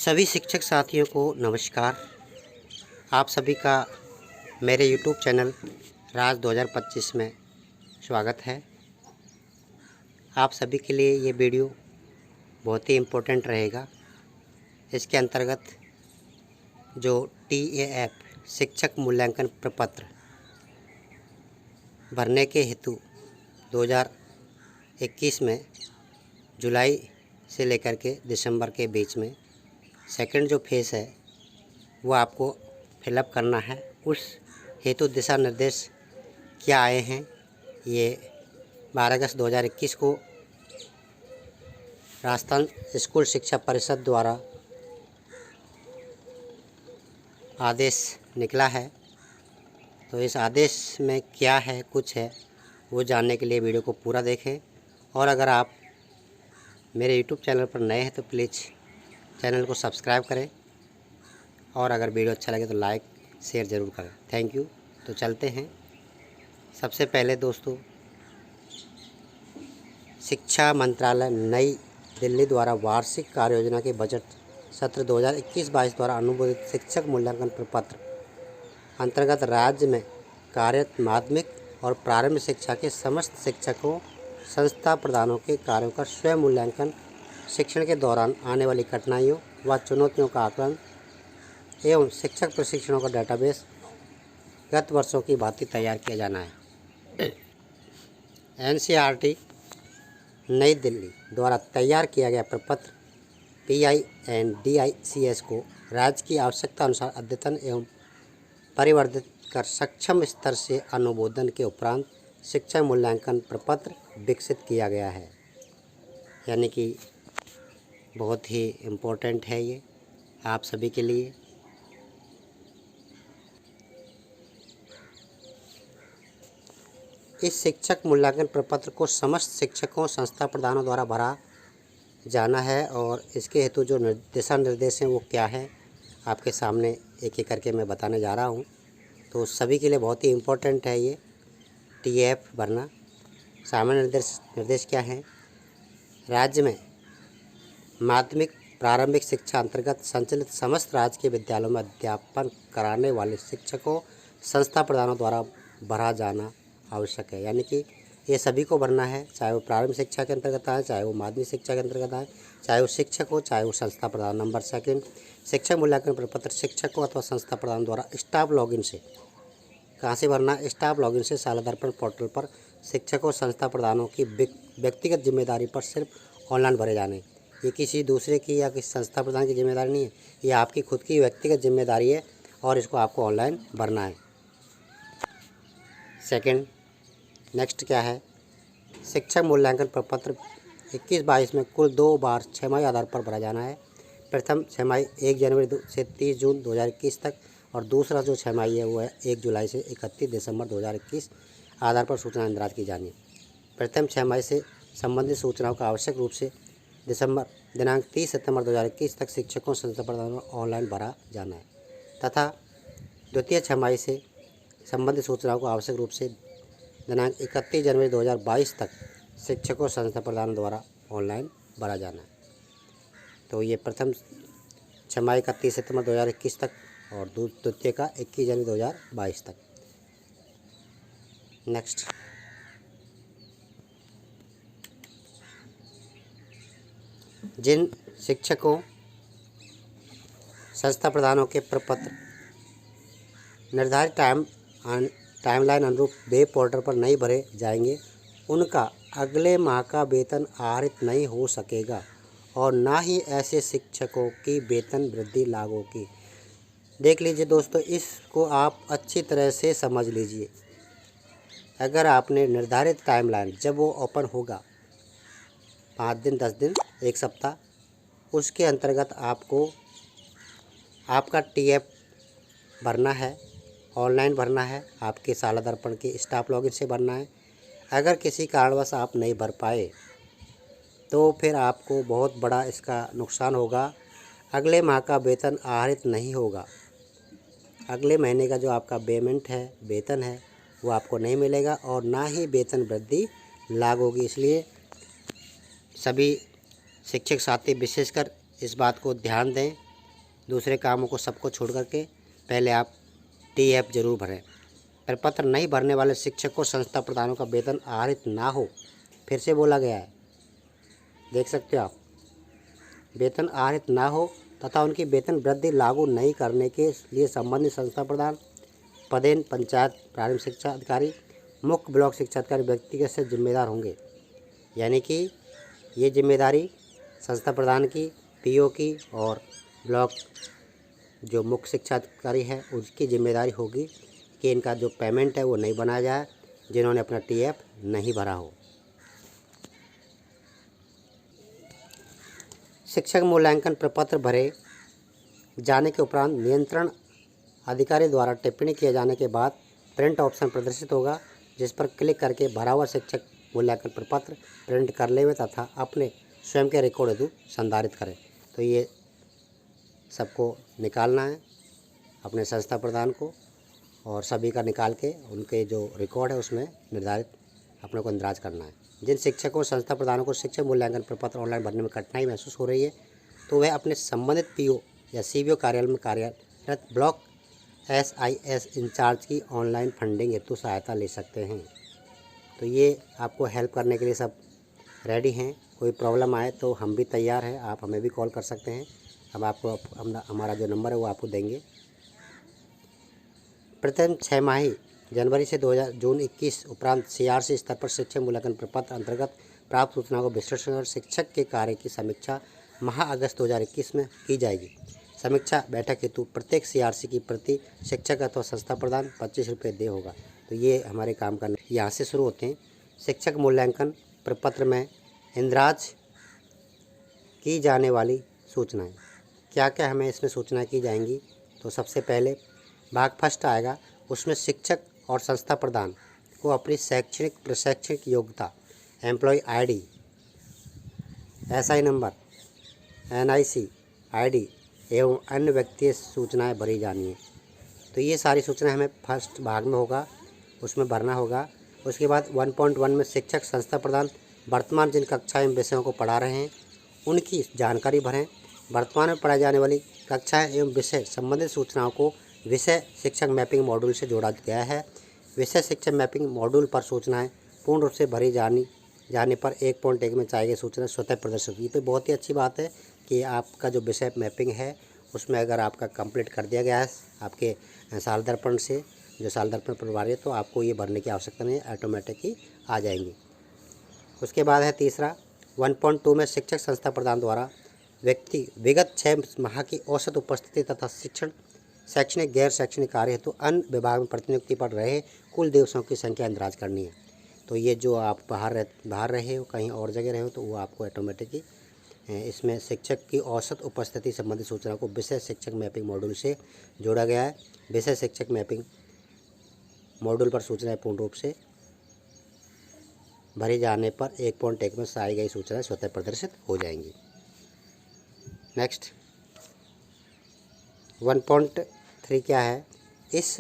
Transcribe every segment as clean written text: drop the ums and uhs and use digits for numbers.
सभी शिक्षक साथियों को नमस्कार। आप सभी का मेरे YouTube चैनल राज 2025 में स्वागत है। आप सभी के लिए ये वीडियो बहुत ही इम्पोर्टेंट रहेगा। इसके अंतर्गत जो TAF शिक्षक मूल्यांकन प्रपत्र भरने के हेतु 2021 में जुलाई से लेकर के दिसंबर के बीच में सेकंड जो फेस है वो आपको फिलअप करना है। उस हेतु दिशा निर्देश क्या आए हैं, ये 12 अगस्त 2021 को राजस्थान स्कूल शिक्षा परिषद द्वारा आदेश निकला है। तो इस आदेश में क्या है, कुछ है, वो जानने के लिए वीडियो को पूरा देखें। और अगर आप मेरे YouTube चैनल पर नए हैं तो प्लीज़ चैनल को सब्सक्राइब करें और अगर वीडियो अच्छा लगे तो लाइक शेयर ज़रूर करें। Thank you. तो चलते हैं। सबसे पहले दोस्तों, शिक्षा मंत्रालय नई दिल्ली द्वारा वार्षिक कार्य योजना के बजट सत्र 2021-22 द्वारा अनुमोदित शिक्षक मूल्यांकन प्रपत्र अंतर्गत राज्य में कार्यरत माध्यमिक और प्रारंभिक शिक्षा के समस्त शिक्षकों संस्था प्रधानों के कार्यों का स्वयं मूल्यांकन, शिक्षण के दौरान आने वाली कठिनाइयों व चुनौतियों का आकलन एवं शिक्षक प्रशिक्षणों का डेटाबेस गत वर्षों की भांति तैयार किया जाना है। NCERT नई दिल्ली द्वारा तैयार किया गया प्रपत्र PINDICS को राज्य की आवश्यकता अनुसार अद्यतन एवं परिवर्धित कर सक्षम स्तर से अनुमोदन के उपरांत शिक्षा मूल्यांकन प्रपत्र विकसित किया गया है। यानी कि बहुत ही इम्पोर्टेंट है ये आप सभी के लिए। इस शिक्षक मूल्यांकन प्रपत्र को समस्त शिक्षकों संस्था प्रधानों द्वारा भरा जाना है और इसके हेतु जो दिशा निर्देश हैं वो क्या है, आपके सामने एक एक करके मैं बताने जा रहा हूँ। तो सभी के लिए बहुत ही इम्पोर्टेंट है ये TAF भरना। सामान्य निर्देश क्या है? राज्य में माध्यमिक प्रारंभिक शिक्षा अंतर्गत संचालित समस्त राज्य के विद्यालयों में अध्यापन कराने वाले शिक्षकों संस्था प्रधानों द्वारा भरा जाना आवश्यक है। यानी कि ये सभी को भरना है, चाहे वो प्रारंभिक शिक्षा के अंतर्गत आए, चाहे वो माध्यमिक शिक्षा के अंतर्गत आए, चाहे वो शिक्षक हो, चाहे वो संस्था प्रधान। नंबर सेकंड, शिक्षक मूल्यांकन प्रपत्र शिक्षकों अथवा संस्था प्रधान द्वारा स्टाफ लॉगिन से कहाँ से भरना? स्टाफ लॉगिन से शालादर्पण पोर्टल पर शिक्षकों संस्था प्रधानों की व्यक्तिगत जिम्मेदारी पर सिर्फ ऑनलाइन भरे जाने। ये किसी दूसरे की या किसी संस्था प्रधान की जिम्मेदारी नहीं है, ये आपकी खुद की व्यक्तिगत जिम्मेदारी है और इसको आपको ऑनलाइन भरना है। सेकंड, नेक्स्ट क्या है? शिक्षक मूल्यांकन प्रपत्र 21-22 में कुल 2 बार छमाही आधार पर भरा जाना है। प्रथम छमाही 1 जनवरी से 30 जून 2021 तक और दूसरा जो छमाही है वो है 1 जुलाई से 31 दिसंबर 2021 आधार पर सूचना इंदिराज की जानी। प्रथम छमाही से संबंधित सूचनाओं का आवश्यक रूप से दिनांक 30 सितंबर 2021 तक शिक्षकों संस्था प्रधानों ऑनलाइन भरा जाना है तथा द्वितीय छमाही से संबंधित सूचनाओं को आवश्यक रूप से दिनांक 31 जनवरी 2022 तक शिक्षकों संस्था प्रधानों द्वारा ऑनलाइन भरा जाना है। तो ये प्रथम छमाही का 30 सितंबर 2021 तक और द्वितीय का 21 जनवरी 2022 तक। नेक्स्ट, जिन शिक्षकों संस्था प्रधानों के प्रपत्र निर्धारित टाइमलाइन अनुरूप वेब पोर्टल पर नहीं भरे जाएंगे, उनका अगले माह का वेतन आहरित नहीं हो सकेगा और ना ही ऐसे शिक्षकों की वेतन वृद्धि लागू होगी। देख लीजिए दोस्तों, इसको आप अच्छी तरह से समझ लीजिए। अगर आपने निर्धारित टाइमलाइन जब वो ओपन होगा 5 दिन, 10 दिन, 1 सप्ताह, उसके अंतर्गत आपको आपका TAF भरना है, ऑनलाइन भरना है, आपके शालादर्पण के स्टाफ लॉगिन से भरना है। अगर किसी कारणवश आप नहीं भर पाए तो फिर आपको बहुत बड़ा इसका नुकसान होगा। अगले माह का वेतन आहरित नहीं होगा। अगले महीने का जो आपका पेमेंट है, वेतन है, वो आपको नहीं मिलेगा और ना ही वेतन वृद्धि लागू होगी। इसलिए सभी शिक्षक साथी विशेषकर इस बात को ध्यान दें दूसरे कामों को सबको छोड़ करके पहले आप TF जरूर भरें। प्रपत्र नहीं भरने वाले शिक्षकों संस्था प्रधानों का वेतन आहरित ना हो, फिर से बोला गया है, देख सकते हो आप, वेतन आहरित ना हो तथा उनकी वेतन वृद्धि लागू नहीं करने के लिए संबंधित संस्था प्रधान, पदेन पंचायत प्राथमिक शिक्षा अधिकारी, मुख्य ब्लॉक शिक्षा अधिकारी व्यक्तिगत से जिम्मेदार होंगे। यानी कि ये जिम्मेदारी संस्था प्रधान की, PO की और ब्लॉक जो मुख्य शिक्षा अधिकारी है उसकी जिम्मेदारी होगी कि इनका जो पेमेंट है वो नहीं बनाया जाए जिन्होंने अपना TF नहीं भरा हो। शिक्षक मूल्यांकन प्रपत्र भरे जाने के उपरांत नियंत्रण अधिकारी द्वारा टिप्पणी किए जाने के बाद प्रिंट ऑप्शन प्रदर्शित होगा, जिस पर क्लिक करके भरा हुआ शिक्षक मूल्यांकन प्रपत्र प्रिंट कर लें तथा अपने स्वयं के रिकॉर्ड हेतु संधारित करें। तो ये सबको निकालना है अपने संस्था प्रधान को, और सभी का निकाल के उनके जो रिकॉर्ड है उसमें निर्धारित अपने को इंदराज करना है। जिन शिक्षकों संस्था प्रधानों को शिक्षक मूल्यांकन प्रपत्र ऑनलाइन भरने में कठिनाई महसूस हो रही है तो वह अपने संबंधित PO या CBO कार्यालय में कार्यरत ब्लॉक SIS इंचार्ज की ऑनलाइन फंडिंग हेतु सहायता ले सकते हैं। तो ये आपको हेल्प करने के लिए सब रेडी हैं। कोई प्रॉब्लम आए तो हम भी तैयार हैं, आप हमें भी कॉल कर सकते हैं। हम आपको हमारा जो नंबर है वो आपको देंगे। प्रथम 6 माही जनवरी से जून 21 उपरांत CRC स्तर पर शिक्षक मूल्यांकन प्रपत्र अंतर्गत प्राप्त सूचनाओं को विश्लेषण और शिक्षक के कार्य की समीक्षा माह अगस्त 2021 में की जाएगी। समीक्षा बैठक हेतु प्रत्येक CRC की प्रति शिक्षक अथवा संस्था प्रधान 25 रुपये देय होगा। तो ये हमारे काम करने यहाँ से शुरू होते हैं। शिक्षक मूल्यांकन प्रपत्र में इंदराज की जाने वाली सूचनाएं, क्या क्या हमें इसमें सूचनाएं की जाएंगी। तो सबसे पहले भाग फर्स्ट आएगा, उसमें शिक्षक और संस्था प्रधान को अपनी शैक्षणिक प्रशैक्षणिक योग्यता, employ ID, SI number, NIC ID एवं अन्य व्यक्तिगत सूचनाएं भरी जानी है। तो ये सारी सूचनाएं हमें फर्स्ट भाग में होगा, उसमें भरना होगा। उसके बाद 1.1 में शिक्षक संस्था प्रधान वर्तमान जिन कक्षाएं एवं विषयों को पढ़ा रहे हैं उनकी जानकारी भरें। वर्तमान में पढ़ाई जाने वाली कक्षाएं एवं विषय संबंधित सूचनाओं को विषय शिक्षक मैपिंग मॉड्यूल से जोड़ा गया है। विषय शिक्षक मैपिंग मॉड्यूल पर सूचनाएं पूर्ण रूप से भरी जाने पर 1.1 में चाहिए सूचना स्वतः प्रदर्शित होगी। तो बहुत ही अच्छी बात है कि आपका जो विषय मैपिंग है उसमें अगर आपका कंप्लीट कर दिया गया है आपके साल दर्पण से, जो साल दर्पण प्रभारी है, तो आपको ये भरने की आवश्यकता नहीं है, ऑटोमेटिक ही आ जाएंगी। उसके बाद है तीसरा 1.2 में शिक्षक संस्था प्रधान द्वारा व्यक्ति विगत 6 माह की औसत उपस्थिति तथा शैक्षणिक गैर शैक्षणिक कार्य हेतु अन्य विभाग में प्रतिनियुक्ति पर रहे कुल दिवसों की संख्या इंदराज करनी है। तो ये जो आप बाहर रहे हो, कहीं और जगह रहे हो, तो वो आपको ऑटोमेटिकली इसमें शिक्षक की औसत उपस्थिति संबंधी सूचना को विषय शिक्षक मैपिंग मॉड्यूल से जोड़ा गया है। विषय शिक्षक मैपिंग मॉड्यूल पर सूचनाएं पूर्ण रूप से भरी जाने पर 1.1 में आई गई सूचनाएं स्वतः प्रदर्शित हो जाएंगी। नेक्स्ट 1.3 क्या है, इस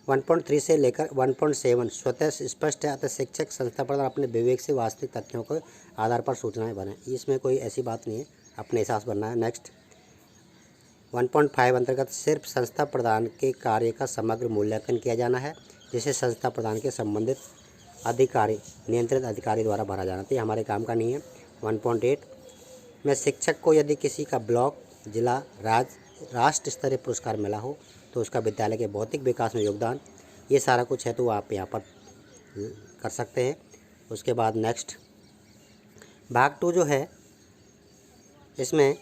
1.3 से लेकर 1.7 स्वतः स्पष्ट है, अतः शिक्षक संस्था प्रधान अपने विवेक से वास्तविक तथ्यों के आधार पर सूचनाएं भरें। इसमें कोई ऐसी बात नहीं है, अपने एहसास बनना है। नेक्स्ट 1.5 अंतर्गत सिर्फ संस्था प्रधान के कार्य का समग्र मूल्यांकन किया जाना है, जिसे संस्था प्रधान के संबंधित अधिकारी नियंत्रित अधिकारी द्वारा भरा जाना। तो ये हमारे काम का नहीं है। 1.8 में शिक्षक को यदि किसी का ब्लॉक, जिला, राष्ट्र स्तरीय पुरस्कार मिला हो तो उसका विद्यालय के भौतिक विकास में योगदान, ये सारा कुछ है तो आप यहाँ पर कर सकते हैं। उसके बाद नेक्स्ट भाग 2 जो है, इसमें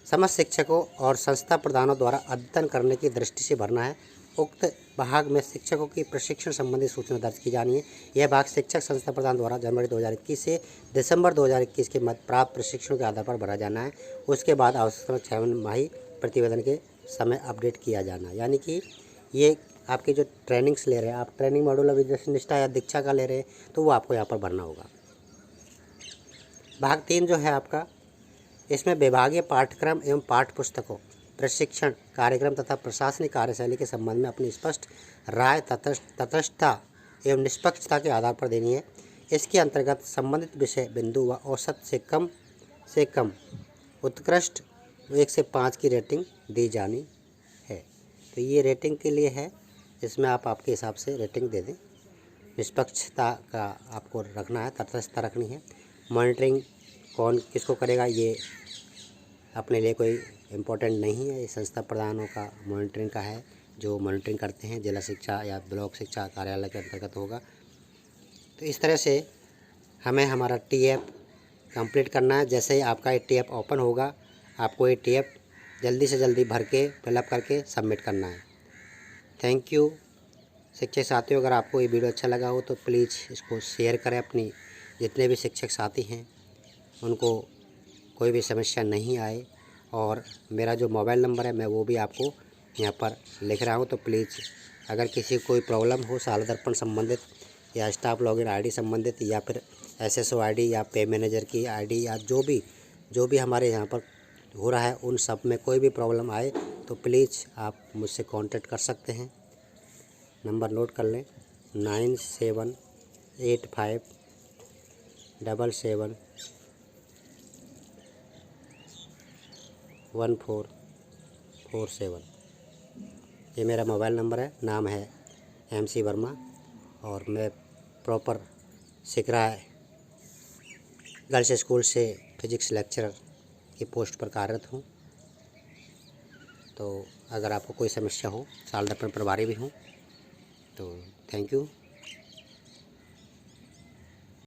समस्त शिक्षकों और संस्था प्रधानों द्वारा अद्यतन करने की दृष्टि से भरना है। उक्त भाग में शिक्षकों की प्रशिक्षण संबंधी सूचना दर्ज की जानी है। यह भाग शिक्षक संस्था प्रधान द्वारा जनवरी 2021 से दिसंबर 2021 के मध्य प्राप्त प्रशिक्षण के आधार पर भरा जाना है। उसके बाद आवश्यक 6 माही प्रतिवेदन के समय अपडेट किया जाना। यानी कि ये आपके जो ट्रेनिंग्स ले रहे हैं, आप ट्रेनिंग मॉड्यूल अभी जैसे निष्ठा या दीक्षा का ले रहे हैं, तो वो आपको यहाँ पर भरना होगा। भाग 3 जो है आपका, इसमें विभागीय पाठ्यक्रम एवं पाठ्य पुस्तकों, प्रशिक्षण कार्यक्रम तथा प्रशासनिक कार्यशैली के संबंध में अपनी स्पष्ट राय तटस्थता एवं निष्पक्षता के आधार पर देनी है। इसके अंतर्गत संबंधित विषय बिंदु व औसत से कम उत्कृष्ट 1 से 5 की रेटिंग दी जानी है। तो ये रेटिंग के लिए है, इसमें आप आपके हिसाब से रेटिंग दे दें। निष्पक्षता का आपको रखना है, तटस्थता रखनी है। मॉनिटरिंग कौन किसको करेगा ये अपने लिए कोई इम्पोर्टेंट नहीं है, ये संस्था प्रधानों का मॉनिटरिंग का है, जो मॉनिटरिंग करते हैं जिला शिक्षा या ब्लॉक शिक्षा कार्यालय के अंतर्गत होगा। तो इस तरह से हमें हमारा TF कंप्लीट करना है। जैसे ही आपका ये TF ओपन होगा, आपको ये TF जल्दी से जल्दी भर के फिलअप करके सबमिट करना है। थैंक यू शिक्षक साथियों। अगर आपको ये वीडियो अच्छा लगा हो तो प्लीज़ इसको शेयर करें। अपनी जितने भी शिक्षक साथी हैं उनको कोई भी समस्या नहीं आए। और मेरा जो मोबाइल नंबर है मैं वो भी आपको यहाँ पर लिख रहा हूँ। तो प्लीज़ अगर किसी को कोई प्रॉब्लम हो साल दर्पण संबंधित या स्टाफ लॉगिन ID संबंधित या फिर SSO ID या पे मैनेजर की ID या जो भी हमारे यहाँ पर हो रहा है, उन सब में कोई भी प्रॉब्लम आए तो प्लीज़ आप मुझसे कांटेक्ट कर सकते हैं। नंबर नोट कर लें 9785771447। ये मेरा मोबाइल नंबर है। नाम है MC वर्मा और मैं प्रॉपर सिकरा गर्ल्स स्कूल से फिजिक्स लेक्चरर की पोस्ट पर कार्यरत हूँ। तो अगर आपको कोई समस्या हो, साल दर्पण प्रभारी भी हूँ। तो थैंक यू।